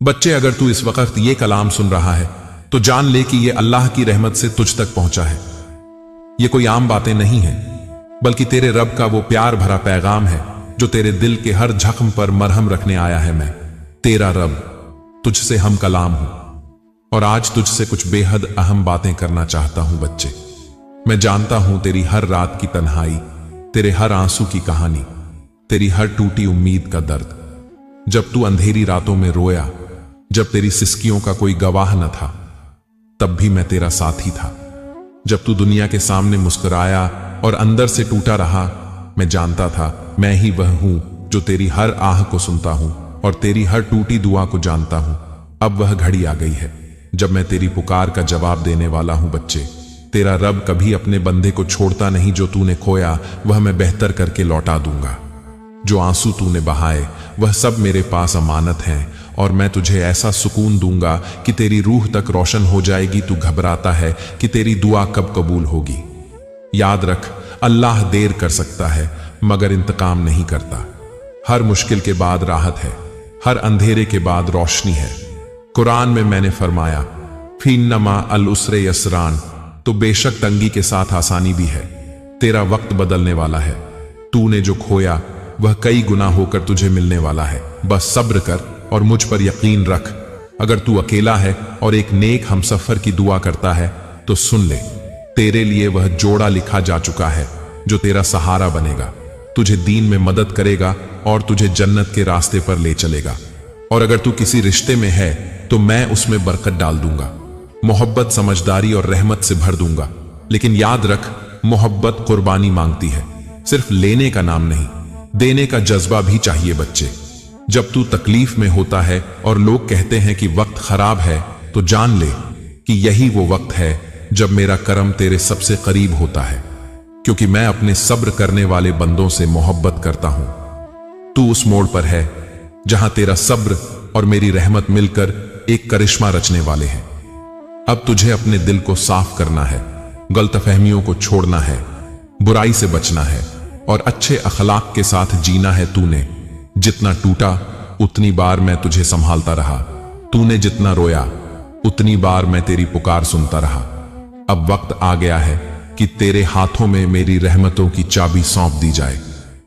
बच्चे, अगर तू इस वक्त ये कलाम सुन रहा है तो जान ले कि ये अल्लाह की रहमत से तुझ तक पहुंचा है। ये कोई आम बातें नहीं है, बल्कि तेरे रब का वो प्यार भरा पैगाम है जो तेरे दिल के हर जख्म पर मरहम रखने आया है। मैं तेरा रब तुझसे हम कलाम हूं और आज तुझसे कुछ बेहद अहम बातें करना चाहता हूं। बच्चे, मैं जानता हूं तेरी हर रात की तन्हाई, तेरे हर आंसू की कहानी, तेरी हर टूटी उम्मीद का दर्द। जब तू अंधेरी रातों में रोया, जब तेरी सिसकियों का कोई गवाह न था, तब भी मैं तेरा साथी था। जब तू दुनिया के सामने मुस्कुराया और अंदर से टूटा रहा, मैं जानता था मैं ही वह हूं जो तेरी हर आह को सुनता हूं और तेरी हर टूटी दुआ को जानता हूं। अब वह घड़ी आ गई है जब मैं तेरी पुकार का जवाब देने वाला हूं। बच्चे, तेरा रब कभी अपने बंदे को छोड़ता नहीं। जो तूने खोया वह मैं बेहतर करके लौटा दूंगा। जो आंसू तूने बहाए वह सब मेरे पास अमानत हैं और मैं तुझे ऐसा सुकून दूंगा कि तेरी रूह तक रोशन हो जाएगी। तू घबराता है कि तेरी दुआ कब कबूल होगी। याद रख, अल्लाह देर कर सकता है मगर इंतकाम नहीं करता। हर मुश्किल के बाद राहत है, हर अंधेरे के बाद रोशनी है। कुरान में मैंने फरमाया, फीन्नमा अल उसरे यसरान, तो बेशक तंगी के साथ आसानी भी है। तेरा वक्त बदलने वाला है। तूने जो खोया वह कई गुना होकर तुझे मिलने वाला है। बस सब्र कर और मुझ पर यकीन रख। अगर तू अकेला है और एक नेक हमसफर की दुआ करता है तो सुन ले, तेरे लिए वह जोड़ा लिखा जा चुका है जो तेरा सहारा बनेगा, तुझे दीन में मदद करेगा और तुझे जन्नत के रास्ते पर ले चलेगा। और अगर तू किसी रिश्ते में है तो मैं उसमें बरकत डाल दूंगा, मोहब्बत, समझदारी और रहमत से भर दूंगा। लेकिन याद रख, मोहब्बत कुर्बानी मांगती है, सिर्फ लेने का नाम नहीं, देने का जज्बा भी चाहिए। बच्चे, जब तू तकलीफ में होता है और लोग कहते हैं कि वक्त खराब है, तो जान ले कि यही वो वक्त है जब मेरा करम तेरे सबसे करीब होता है, क्योंकि मैं अपने सब्र करने वाले बंदों से मोहब्बत करता हूं। तू उस मोड़ पर है जहां तेरा सब्र और मेरी रहमत मिलकर एक करिश्मा रचने वाले हैं। अब तुझे अपने दिल को साफ करना है, गलतफहमियों को छोड़ना है, बुराई से बचना है और अच्छे अखलाक के साथ जीना है। तूने जितना टूटा उतनी बार मैं तुझे संभालता रहा, तूने जितना रोया उतनी बार मैं तेरी पुकार सुनता रहा। अब वक्त आ गया है कि तेरे हाथों में मेरी रहमतों की चाबी सौंप दी जाए।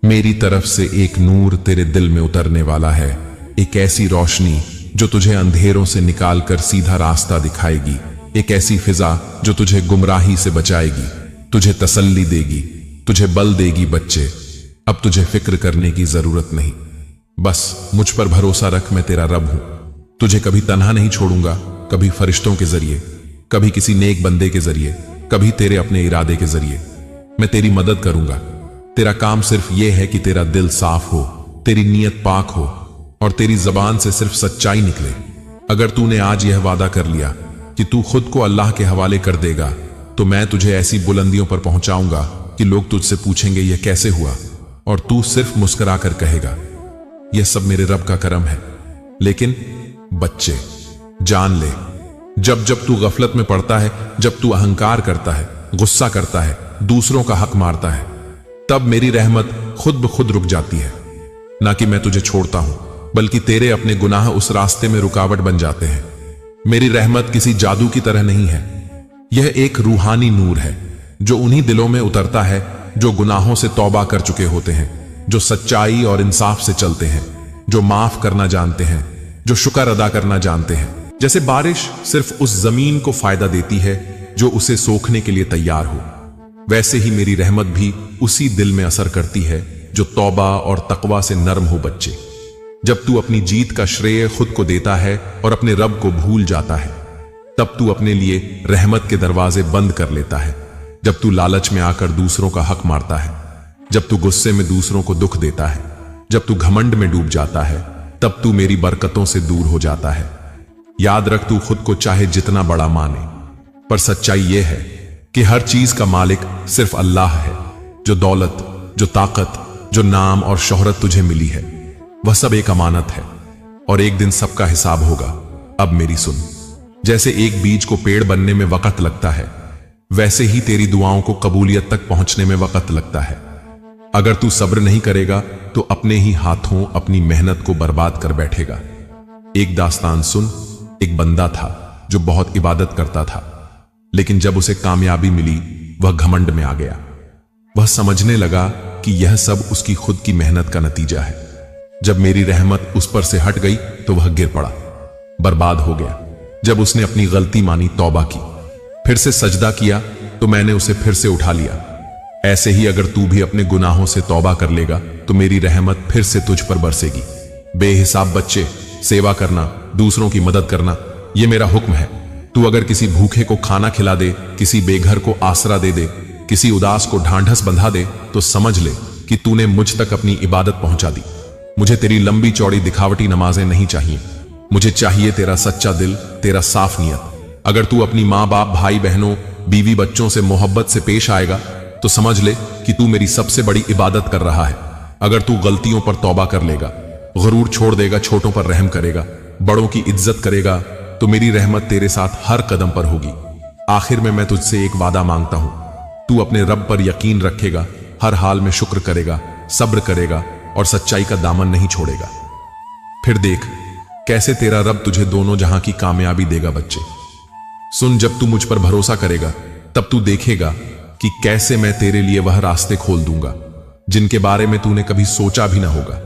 मेरी तरफ से एक नूर तेरे दिल में उतरने वाला है, एक ऐसी रोशनी जो तुझे अंधेरों से निकालकर सीधा रास्ता दिखाएगी, एक ऐसी फिजा जो तुझे गुमराही से बचाएगी, तुझे तसल्ली देगी, तुझे बल देगी। बच्चे, अब तुझे फिक्र करने की जरूरत नहीं, बस मुझ पर भरोसा रख। मैं तेरा रब हूं, तुझे कभी तन्हा नहीं छोड़ूंगा, कभी फरिश्तों के जरिए, कभी किसी नेक बंदे के जरिए, कभी तेरे अपने इरादे के जरिए। मैं तेरी मदद करूंगा। तेरा काम सिर्फ यह है कि तेरा दिल साफ हो, तेरी नीयत पाक हो और तेरी जबान से सिर्फ सच्चाई निकले। अगर तूने आज यह वादा कर लिया कि तू खुद को अल्लाह के हवाले कर देगा, तो मैं तुझे ऐसी बुलंदियों पर पहुंचाऊंगा कि लोग तुझसे पूछेंगे यह कैसे हुआ, और तू सिर्फ मुस्कुराकर कहेगा यह सब मेरे रब का करम है। लेकिन बच्चे, जान ले, जब जब तू गफलत में पड़ता है, जब तू अहंकार करता है, गुस्सा करता है, दूसरों का हक मारता है, तब मेरी रहमत खुद ब खुद रुक जाती है। ना कि मैं तुझे छोड़ता हूं, बल्कि तेरे अपने गुनाह उस रास्ते में रुकावट बन जाते हैं। मेरी रहमत किसी जादू की तरह नहीं है, यह एक रूहानी नूर है जो उन्हीं दिलों में उतरता है जो गुनाहों से तौबा कर चुके होते हैं, जो सच्चाई और इंसाफ से चलते हैं, जो माफ करना जानते हैं, जो शुक्र अदा करना जानते हैं। जैसे बारिश सिर्फ उस जमीन को फायदा देती है जो उसे सोखने के लिए तैयार हो, वैसे ही मेरी रहमत भी उसी दिल में असर करती है जो तौबा और तकवा से नर्म हो। बच्चे, जब तू अपनी जीत का श्रेय खुद को देता है और अपने रब को भूल जाता है, तब तू अपने लिए रहमत के दरवाजे बंद कर लेता है। जब तू लालच में आकर दूसरों का हक मारता है, जब तू गुस्से में दूसरों को दुख देता है, जब तू घमंड में डूब जाता है, तब तू मेरी बरकतों से दूर हो जाता है। याद रख, तू खुद को चाहे जितना बड़ा माने, पर सच्चाई यह है कि हर चीज का मालिक सिर्फ अल्लाह है। जो दौलत, जो ताकत, जो नाम और शोहरत तुझे मिली है, वह सब एक अमानत है और एक दिन सबका हिसाब होगा। अब मेरी सुन, जैसे एक बीज को पेड़ बनने में वक्त लगता है, वैसे ही तेरी दुआओं को कबूलियत तक पहुंचने में वक्त लगता है। अगर तू सब्र नहीं करेगा तो अपने ही हाथों अपनी मेहनत को बर्बाद कर बैठेगा। एक दास्तान सुन। एक बंदा था जो बहुत इबादत करता था, लेकिन जब उसे कामयाबी मिली वह घमंड में आ गया। वह समझने लगा कि यह सब उसकी खुद की मेहनत का नतीजा है। जब मेरी रहमत उस पर से हट गई तो वह गिर पड़ा, बर्बाद हो गया। जब उसने अपनी गलती मानी, तौबा की, फिर से सजदा किया, तो मैंने उसे फिर से उठा लिया। ऐसे ही अगर तू भी अपने गुनाहों से तौबा कर लेगा तो मेरी रहमत फिर से तुझ पर बरसेगी। बेहिसाब बच्चे, सेवा करना, दूसरों की मदद करना, यह मेरा हुक्म है। तू अगर किसी भूखे को खाना खिला दे, किसी बेघर को आसरा दे दे, किसी उदास को ढांढस बंधा दे, तो समझ ले कि तूने मुझ तक अपनी इबादत पहुंचा दी। मुझे तेरी लंबी चौड़ी दिखावटी नमाजें नहीं चाहिए, मुझे चाहिए तेरा सच्चा दिल, तेरा साफ नियत। अगर तू अपनी माँ बाप, भाई बहनों, बीवी बच्चों से मोहब्बत से पेश आएगा तो समझ ले कि तू मेरी सबसे बड़ी इबादत कर रहा है। अगर तू गलतियों पर तौबा कर लेगा, गुरूर छोड़ देगा, छोटों पर रहम करेगा, बड़ों की इज्जत करेगा, तो मेरी रहमत तेरे साथ हर कदम पर होगी। आखिर में मैं तुझसे एक वादा मांगता हूं, तू अपने रब पर यकीन रखेगा, हर हाल में शुक्र करेगा, सब्र करेगा और सच्चाई का दामन नहीं छोड़ेगा। फिर देख कैसे तेरा रब तुझे दोनों जहां की कामयाबी देगा। बच्चे सुन, जब तू मुझ पर भरोसा करेगा तब तू देखेगा कि कैसे मैं तेरे लिए वह रास्ते खोल दूंगा जिनके बारे में तूने कभी सोचा भी ना होगा।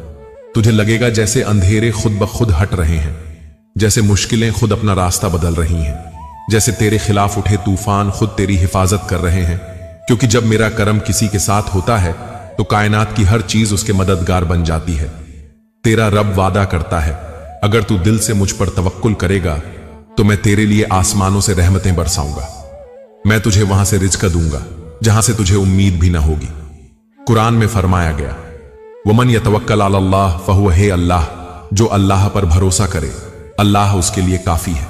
तुझे लगेगा जैसे अंधेरे खुद ब खुद हट रहे हैं, जैसे मुश्किलें खुद अपना रास्ता बदल रही हैं, जैसे तेरे खिलाफ उठे तूफान खुद तेरी हिफाजत कर रहे हैं। क्योंकि जब मेरा करम किसी के साथ होता है तो कायनात की हर चीज उसके मददगार बन जाती है। तेरा रब वादा करता है, अगर तू दिल से मुझ पर तवक्कुल करेगा तो मैं तेरे लिए आसमानों से रहमतें बरसाऊंगा। मैं तुझे वहां से रिज़्क दूंगा जहां से तुझे उम्मीद भी ना होगी। कुरान में फरमाया गया, वमन यतवक्कल अलल्लाह फहुव, हे अल्लाह, जो अल्लाह पर भरोसा करे अल्लाह उसके लिए काफी है।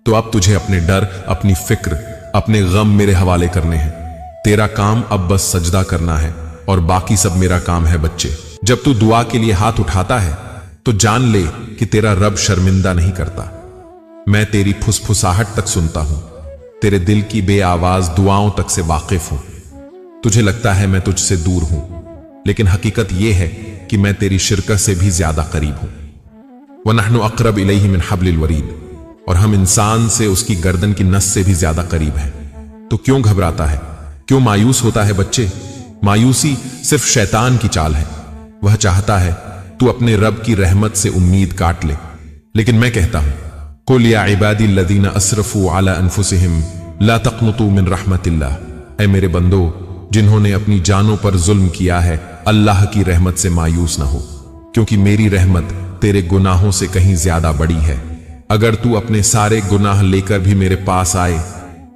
तो अब तुझे अपने डर, अपनी फिक्र, अपने गम मेरे हवाले करने हैं। तेरा काम अब बस सजदा करना है और बाकी सब मेरा काम है। बच्चे, जब तू दुआ के लिए हाथ उठाता है तो जान ले कि तेरा रब शर्मिंदा नहीं करता। मैं तेरी फुसफुसाहट तक सुनता हूं, तेरे दिल की बेआवाज दुआओं तक से वाकिफ हूं। तुझे लगता है मैं तुझसे दूर हूं, लेकिन हकीकत यह है कि मैं तेरी शिरकत से भी ज्यादा करीब हूं। वनहनु अक़रब इलैहि मिन हब्लिल वरीद, और हम इंसान से उसकी गर्दन की नस से भी ज्यादा करीब हैं। तो क्यों घबराता है, क्यों मायूस होता है? बच्चे, मायूसी सिर्फ शैतान की चाल है। वह चाहता है तू अपने रब की रहमत से उम्मीद काट ले। लेकिन मैं कहता हूं, कुल या इबादी लदीना असरफू अला अनफुसिहिम ला तक़नुतू मिन रहमतिल्लाह, ऐ मेरे बंदो जिन्होंने अपनी जानों पर जुल्म किया है, अल्लाह की रहमत से मायूस ना हो, क्योंकि मेरी रहमत तेरे गुनाहों से कहीं ज्यादा बड़ी है। अगर तू अपने सारे गुनाह लेकर भी मेरे पास आए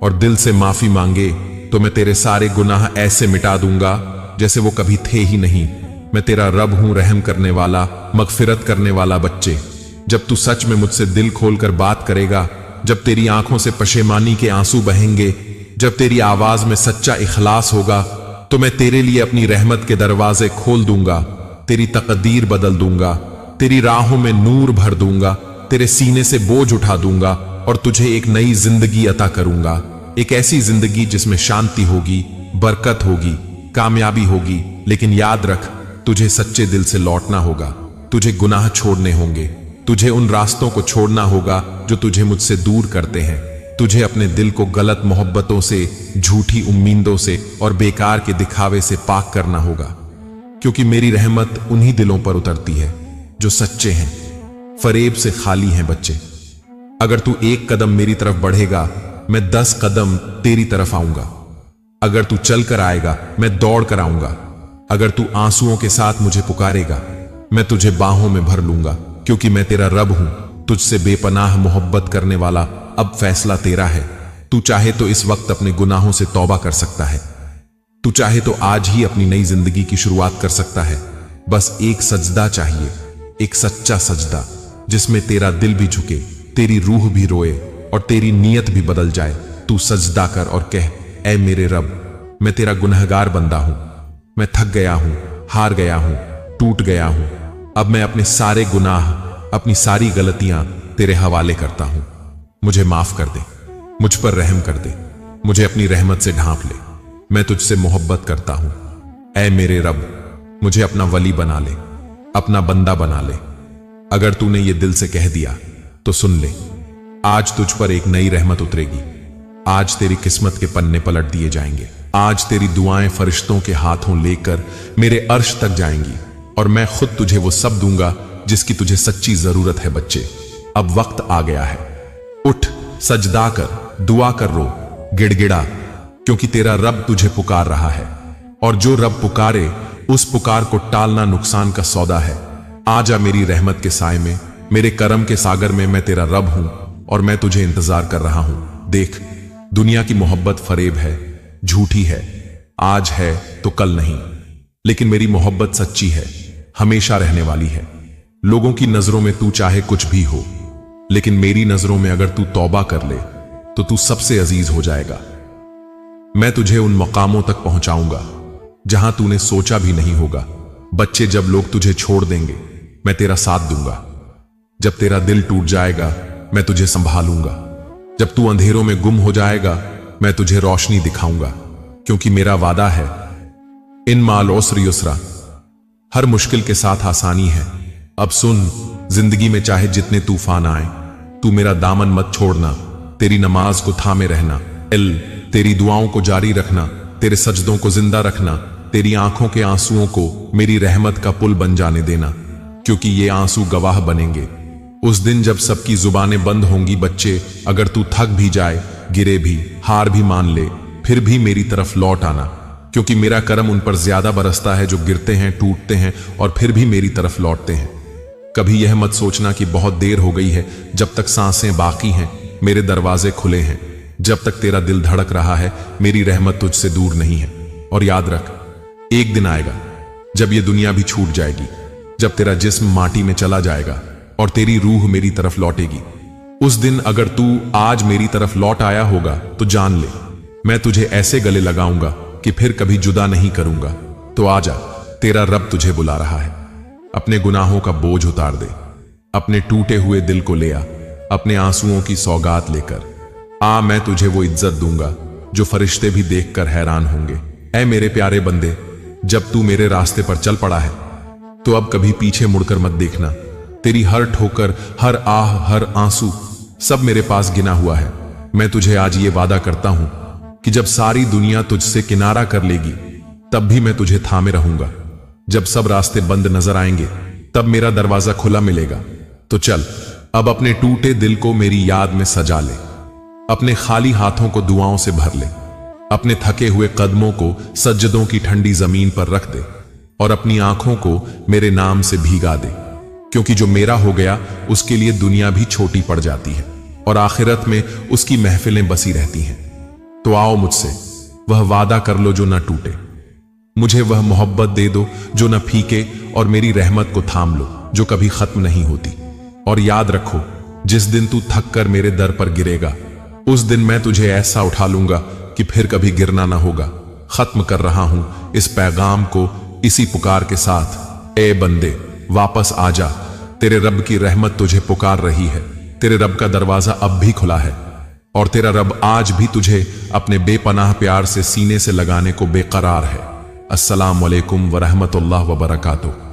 और दिल से माफी मांगे तो मैं तेरे सारे गुनाह ऐसे मिटा दूंगा जैसे वो कभी थे ही नहीं। मैं तेरा रब हूं, रहम करने वाला, मगफिरत करने वाला। बच्चे, जब तू सच में मुझसे दिल खोलकर बात करेगा, जब तेरी आंखों से पशेमानी के आंसू बहेंगे, जब तेरी आवाज में सच्चा इखलास होगा, तो मैं तेरे लिए अपनी रहमत के दरवाजे खोल दूंगा, तेरी तकदीर बदल दूंगा, तेरी राहों में नूर भर दूंगा, तेरे सीने से बोझ उठा दूंगा और तुझे एक नई जिंदगी अता करूंगा। एक ऐसी जिंदगी जिसमें शांति होगी, बरकत होगी, कामयाबी होगी। लेकिन याद रख, तुझे सच्चे दिल से लौटना होगा, तुझे गुनाह छोड़ने होंगे, तुझे उन रास्तों को छोड़ना होगा जो तुझे मुझसे दूर करते हैं। तुझे अपने दिल को गलत मोहब्बतों से, झूठी उम्मीदों से और बेकार के दिखावे से पाक करना होगा, क्योंकि मेरी रहमत उन्हीं दिलों पर उतरती है जो सच्चे हैं, फरेब से खाली हैं। बच्चे, अगर तू एक कदम मेरी तरफ बढ़ेगा, मैं 10 कदम तेरी तरफ आऊंगा। अगर तू चल कर आएगा, मैं दौड़ कर आऊंगा। अगर तू आंसुओं के साथ मुझे पुकारेगा, मैं तुझे बाहों में भर लूंगा, क्योंकि मैं तेरा रब हूं, तुझसे बेपनाह मोहब्बत करने वाला। अब फैसला तेरा है। तू चाहे तो इस वक्त अपने गुनाहों से तौबा कर सकता है, तू चाहे तो आज ही अपनी नई जिंदगी की शुरुआत कर सकता है। बस एक सजदा चाहिए, एक सच्चा सजदा, जिसमें तेरा दिल भी झुके, तेरी रूह भी रोए और तेरी नीयत भी बदल जाए। तू सजदा कर और कह, ऐ मेरे रब, मैं तेरा गुनहगार बंदा हूं, मैं थक गया हूं, हार गया हूं, टूट गया हूं। अब मैं अपने सारे गुनाह, अपनी सारी गलतियां तेरे हवाले करता हूं। मुझे माफ कर दे, मुझ पर रहम कर दे, मुझे अपनी रहमत से ढांप ले। मैं तुझसे मोहब्बत करता हूं। ऐ मेरे रब, मुझे अपना वली बना ले, अपना बंदा बना ले। अगर तूने ये दिल से कह दिया तो सुन ले, आज तुझ पर एक नई रहमत उतरेगी। आज तेरी किस्मत के पन्ने पलट दिए जाएंगे। आज तेरी दुआएं फरिश्तों के हाथों लेकर मेरे अर्श तक जाएंगी और मैं खुद तुझे वो सब दूंगा जिसकी तुझे सच्ची जरूरत है। बच्चे, अब वक्त आ गया है। उठ, सजदा कर, दुआ कर, रो, गिड़गिड़ा, क्योंकि तेरा रब तुझे पुकार रहा है। और जो रब पुकारे उस पुकार को टालना नुकसान का सौदा है। आजा मेरी रहमत के साए में, मेरे करम के सागर में। मैं तेरा रब हूं और मैं तुझे इंतजार कर रहा हूं। देख, दुनिया की मोहब्बत फरेब है, झूठी है, आज है तो कल नहीं, लेकिन मेरी मोहब्बत सच्ची है, हमेशा रहने वाली है। लोगों की नजरों में तू चाहे कुछ भी हो, लेकिन मेरी नजरों में अगर तू तौबा कर ले तो तू सबसे अजीज हो जाएगा। मैं तुझे उन मकामों तक पहुंचाऊंगा जहां तूने सोचा भी नहीं होगा। बच्चे, जब लोग तुझे छोड़ देंगे मैं तेरा साथ दूंगा। जब तेरा दिल टूट जाएगा मैं तुझे संभालूंगा। जब तू अंधेरों में गुम हो जाएगा मैं तुझे रोशनी दिखाऊंगा, क्योंकि मेरा वादा है, इन माल उसर युसरा, हर मुश्किल के साथ आसानी है। अब सुन, जिंदगी में चाहे जितने तूफान आए, तू मेरा दामन मत छोड़ना। तेरी नमाज को थामे रहना, तेरी दुआओं को जारी रखना, तेरे सजदों को जिंदा रखना, तेरी आंखों के आंसुओं को मेरी रहमत का पुल बन जाने देना, क्योंकि ये आंसू गवाह बनेंगे उस दिन जब सबकी जुबानें बंद होंगी। बच्चे, अगर तू थक भी जाए, गिरे भी, हार भी मान ले, फिर भी मेरी तरफ लौट आना, क्योंकि मेरा करम उन पर ज्यादा बरसता है जो गिरते हैं, टूटते हैं और फिर भी मेरी तरफ लौटते हैं। कभी यह मत सोचना कि बहुत देर हो गई है। जब तक सांसें बाकी हैं मेरे दरवाजे खुले हैं। जब तक तेरा दिल धड़क रहा है मेरी रहमत तुझसे दूर नहीं है। और याद रख, एक दिन आएगा जब ये दुनिया भी छूट जाएगी, जब तेरा जिस्म माटी में चला जाएगा और तेरी रूह मेरी तरफ लौटेगी। उस दिन अगर तू आज मेरी तरफ लौट आया होगा तो जान ले, मैं तुझे ऐसे गले लगाऊंगा कि फिर कभी जुदा नहीं करूंगा। तो आजा, तेरा रब तुझे बुला रहा है। अपने गुनाहों का बोझ उतार दे, अपने टूटे हुए दिल को ले आ, अपने आंसुओं की सौगात लेकर आ। मैं तुझे वो इज्जत दूंगा जो फरिश्ते भी देखकर हैरान होंगे। ऐ मेरे प्यारे बंदे, जब तू मेरे रास्ते पर चल पड़ा है तो अब कभी पीछे मुड़कर मत देखना। तेरी हर ठोकर, हर आह, हर आंसू सब मेरे पास गिना हुआ है। मैं तुझे आज ये वादा करता हूं कि जब सारी दुनिया तुझसे किनारा कर लेगी तब भी मैं तुझे थामे रहूंगा। जब सब रास्ते बंद नजर आएंगे तब मेरा दरवाजा खुला मिलेगा। तो चल, अब अपने टूटे दिल को मेरी याद में सजा ले, अपने खाली हाथों को दुआओं से भर ले, अपने थके हुए कदमों को सज्जदों की ठंडी जमीन पर रख दे और अपनी आंखों को मेरे नाम से भीगा दे, क्योंकि जो मेरा हो गया उसके लिए दुनिया भी छोटी पड़ जाती है और आखिरत में उसकी महफिलें बसी रहती हैं। तो आओ मुझसे वह वादा कर लो जो ना टूटे, मुझे वह मोहब्बत दे दो जो ना फीके और मेरी रहमत को थाम लो जो कभी खत्म नहीं होती। और याद रखो, जिस दिन तू थक कर मेरे दर पर गिरेगा उस दिन मैं तुझे ऐसा उठा लूंगा कि फिर कभी गिरना ना होगा। खत्म कर रहा हूं इस पैगाम को इसी पुकार के साथ, ए बंदे वापस आजा, तेरे रब की रहमत तुझे पुकार रही है। तेरे रब का दरवाजा अब भी खुला है और तेरा रब आज भी तुझे अपने बेपनाह प्यार से सीने से लगाने को बेकरार है। अस्सलाम वालेकुम व रहमतुल्लाह व बरकातुहू।